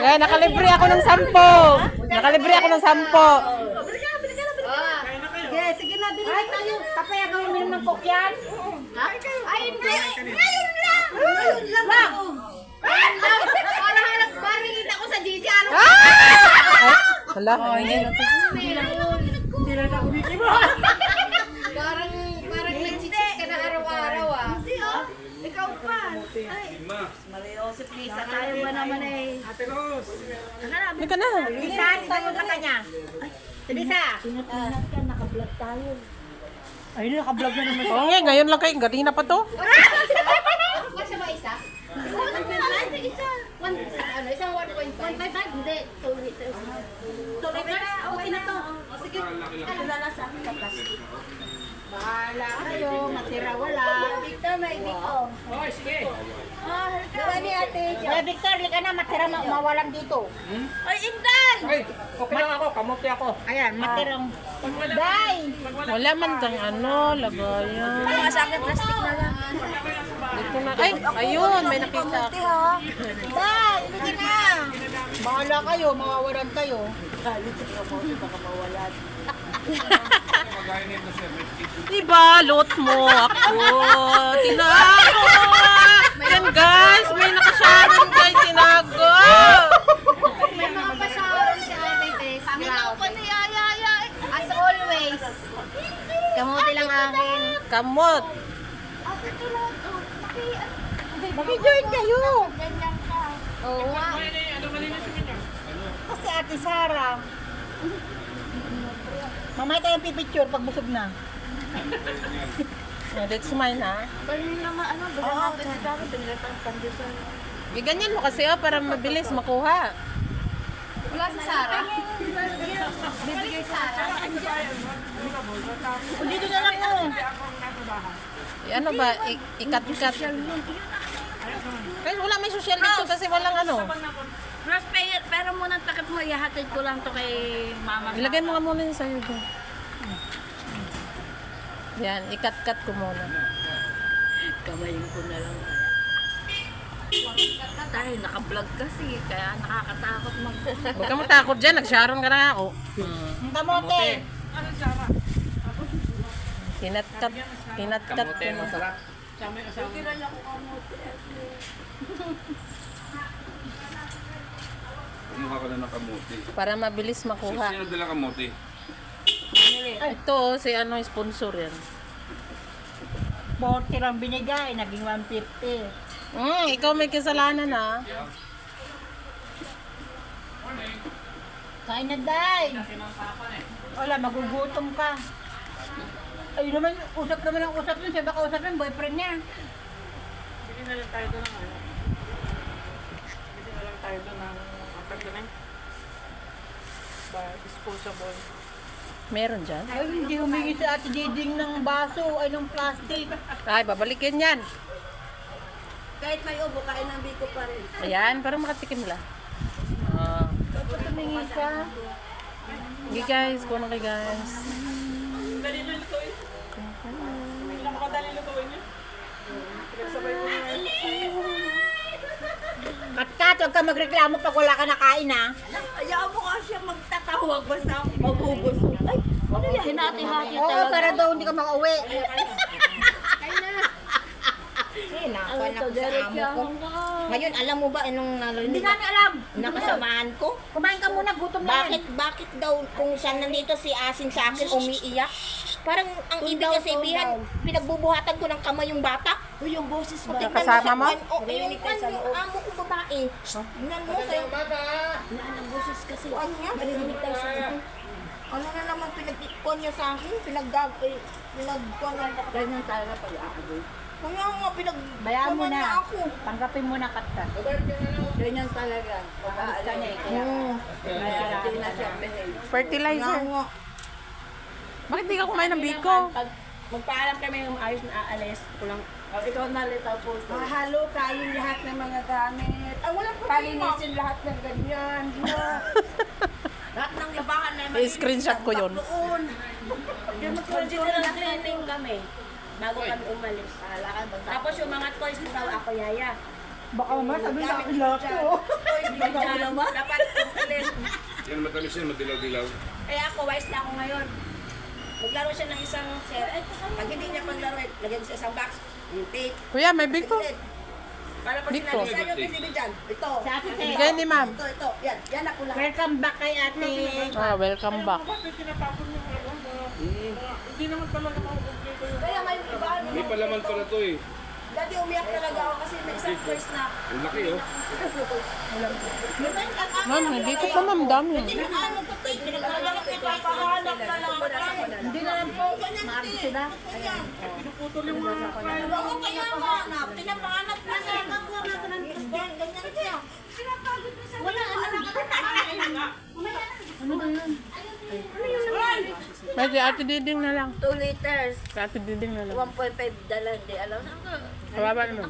Eh, nakalibre ako ng 10. Nakalibre ako ng 10. Sige na, bili tayo. Kapaya gawin mo ng kokyan. Ay, hindi. Ngayon lang. Ngayon lang. Para hanap ba, nakita ko sa GC. Hala, hindi na to. Parang nag-cheat ka na araw-araw ah. Hindi oh. Ikaw pa. Ay. Mariosip, Lisa. Tayo ba naman eh. Ate Rose. Hindi ka na. Lisa, tayo ka kanya. Lisa. Tinatinat ka, naka-vlog tayo. Ay, naka-vlog na naman. Oo nga, ngayon lang kayo. Ganina pa to. Kasi ba isa? Isa. Isang 1.5. Hindi. 2 liters. 2 liters? Okay na to. Sige. Ano na lang sa akin sa plastic. Bahala kayo. Matira wala. Victor, may Victor. Oh, sige. Gawa ni ate. Ay, Victor, lika na. Matira mawalan dito. Ay, Indan! Ay, okay lang ako. Kamuti ako. Ayan, matirang. Day! Wala man kang ano, lagayan. Mga sa akin, plastic na lang. Dito na. Ay, ayun, may nakita ako. Day, lika na. Bahala kayo, mawawalan kayo. Ibalot mo ako. Tinago. Yan guys, may nakasyaran guys, tinago. May mga pasaran si ate, Tess. Ginagawa pa ni Ayaya. As always. Kamuti lang akin. Kamot. Mag-join kayo. Oo nga. Kasi ate Sarah. Mamay tayong pipicture pag busog na. Yeah, that's mine ha. Ganyan mo kasi para mabilis makuha. Wala si Sarah. Bibigay Sarah. Dito na lang oh. Ano ba, ikat-ikat. Kasi wala may social dito kasi walang ano. Ross, pero muna takip mo, ihatid ko lang to kay mama. Ilagay mo nga muna yun sa'yo doon. Yan, ikat-kat ko muna. Kamayin ko na lang. Dahil naka-vlog kasi, kaya nakakatakot mag... Huwag ka matakot dyan, nag-sharon ka na ako. Ang kamote. Kinat-kat ko na. Masarap. Sama yung asawa. Kumuha ka na ng kamote. Para mabilis makuha. Sino dala kamote? Ito, si ano, sponsor yan. 40 lang binigay, naging 150. Ikaw may kasalanan ha. Kain na, Day. Wala, magugutom ka. Ay naman, usap naman ang usap yun. Siya baka usap yung boyfriend niya. Bili na lang tayo doon ng ano. Bili na lang tayo doon ng apartment. Disposable. Meron dyan? Ay, hindi humingi si Ate Diding ng baso, ay ng plastic. Ay, babalikin yan. Kahit may ubo, kain ng biko pa rin. Ayan, para makatikim lang. Dapat humingi ka. Okay guys, kuha na kayo guys. Dali na lutuin. Ilang kadali lutuin niya? Pinagsabay mo nga. Kat-kat, huwag ka magreklamo pag wala ka nakain ha. Ayaw mo ka siya magtatawag basta ako magubos. Ay, ano yan? Hinati-hati Oo, talaga. para daw hindi ka makauwi. Ano to, Derek yan? Ngayon, alam mo ba anong Hindi narinig namin alam. nakasamahan ko? Kumain ka muna, gutom na yan. Bakit daw kung saan nandito si Asin sa akin umiiyak? Parang ang ibig sabihin, pinagbubuhatan ko ng kamay yung bata. O yung boses ba? Tignan Kasama mo? O, yung amo ko babae. Tignan mo sa'yo. Wala ng boses kasi. Ano niya? Marinig tayo sa Ano na naman pinagkikon niya sa akin? Pinagkon niya. ganyan talaga pag ako. Kaya nga, Bayaan mo pinagkon niya na. ako. Tanggapin mo na, kat-kat. Ganyan talaga. Pag-aalis ka niya eh. Kaya hindi na siya behave. Fertilizer. Kaya nga. Bakit di ka kumain ng biko? Pag magpaalam kami yung ayos na aalis, kulang. Ikaw na litaw po. Halo kayo lahat ng mga gamit. Ay, walang problema. Palinisin lahat ng ganyan. Lahat ng labahan na I-screenshot ko yun. doon. Mag-general cleaning kami bago kami umalis. Tapos yung mga toys na daw ako yaya. Baka naman sabi sa akin lahat ko. Dapat ulit. Yan matamis yan, madilaw-dilaw. Kaya ako, wise na ako ngayon. Maglaro siya ng isang set. Pag hindi niya paglaro, lagyan ko sa isang box. Yung tape. Kuya, may biko. Para pag Biko. sinabi sa inyo, pinili dyan. Ito. Bigay ni ma'am. Ito. Yan. Yan ako lang. Welcome back kay ate. Ah, welcome back. Bakit tinatapon yung hindi naman talaga makukumpleto yung... Kaya may iba. May palaman pala to eh. Dati umiyak talaga ako kasi may isang first na. Ang laki oh. Ma'am, hindi ko pa ma'am dami. Papahanap na lang. Hindi na lang po. Maarap sila. Pinuputol yung mga kain. Ako kaya mahanap. Pinapahanap na sa mga ganyan siya. Wala, Pwede ate Diding na lang. 2 liters. Ate Diding na lang. 1.5 dala. Hindi alam. Kawawa naman.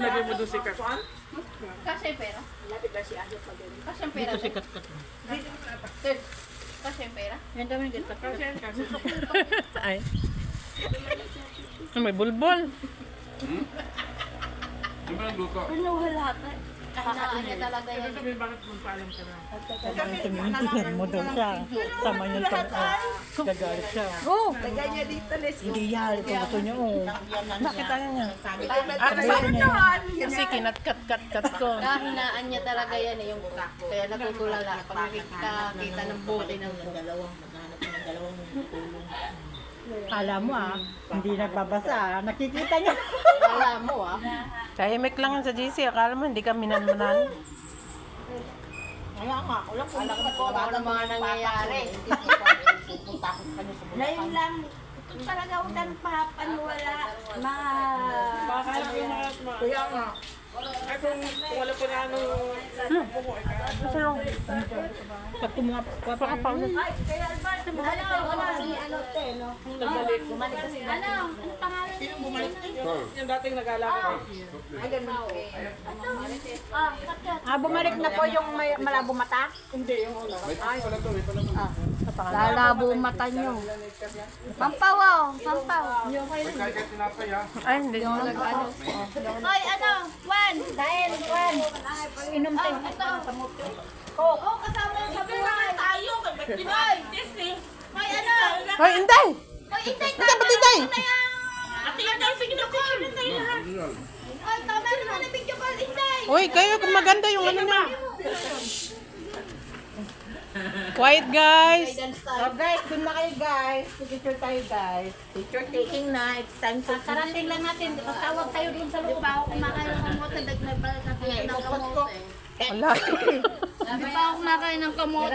Lagay mo doon si Kat. Kasi pera. Lapit na si Ate pag ganun. Kasi pera. Kasi pera. Yan kami dito. Ay. May bulbol. Ano ba ang luto? Ano wala pa? Kahinaan niya talaga yan. Sabi bakit magpaalam ka na? Tingnan mo daw siya. Tama yung gagalit siya. Oh, Lagay niya dito, Les. Hindi yan. Ito gusto niya. Oh. bakit ayaw niya? Kasi kinat-kat-kat-kat ko. Kahinaan niya talaga yan eh, yung kaya natutulala. Pag nakikita ng bote ng Kala mo hindi nagbabasa. Nakikita niya. Alam mo Tahimik lang yan sa GC. Akala mo hindi ka minanmanan. Kaya nga, wala ko. alam ko ano ang mga nangyayari. Ngayon lang. Ito talaga huwag kang papaniwala. Baka yung mga... Kaya nga. Ay kung wala pa na ano... Buko, Pag kumuha Baka pa ulit. Kaya Alberto, wala si ano te, no? nagbalik. Ano? Ano pangalan? Yung dating nag-alala. Bumalik na po yung malabo mata. Hindi, yung una. May pala to, may palaman. Lalabo mata nyo. Pampaw, pampaw. May kahit tinapay ha. Ay, hindi. Hoy, ano? Juan, dahil Juan. Inom tayo. Oo, kasama yung sabi tayo. Hoy! Hoy, ano? Hoy, Inday! Hoy, intay Inday, ba't Inday? Ate, intay, sige na picture intay lahat. Hoy, tama naman na video call, intay. Uy, kayo kung maganda yung ano niya. Quiet guys! So guys, dun na kayo guys. Picture tayo guys. Picture taking na. It's time to Karating lang natin. Tawag tayo dun sa loob. Ako kumakain ng kamote. Nagnagbalik natin ng kamote. Wala. Hindi pa ako kumakain ng kamote.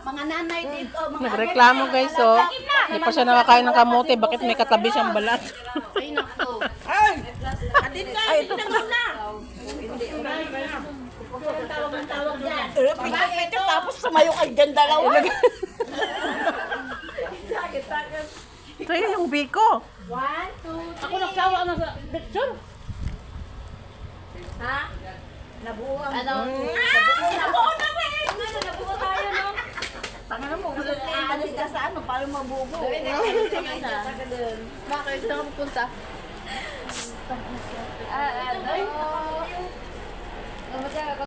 mga nanay dito. Nagreklamo guys, oh. Hindi pa siya nakakain ng kamote. Bakit may katabi siyang balat? Ay, naku. Ay, ito pa na. Picture tapos sumayo kay dyan dalawa. Sa'yo yung biko. 1, 2, ako nagsawa na sa picture. Ha? Nabuo ang... Ano? Nabuo na rin! Nabuo tayo, no? Tanga mo, aalis ka sa ano, para mabubo. Bakit? Saan ka pupunta? Ano?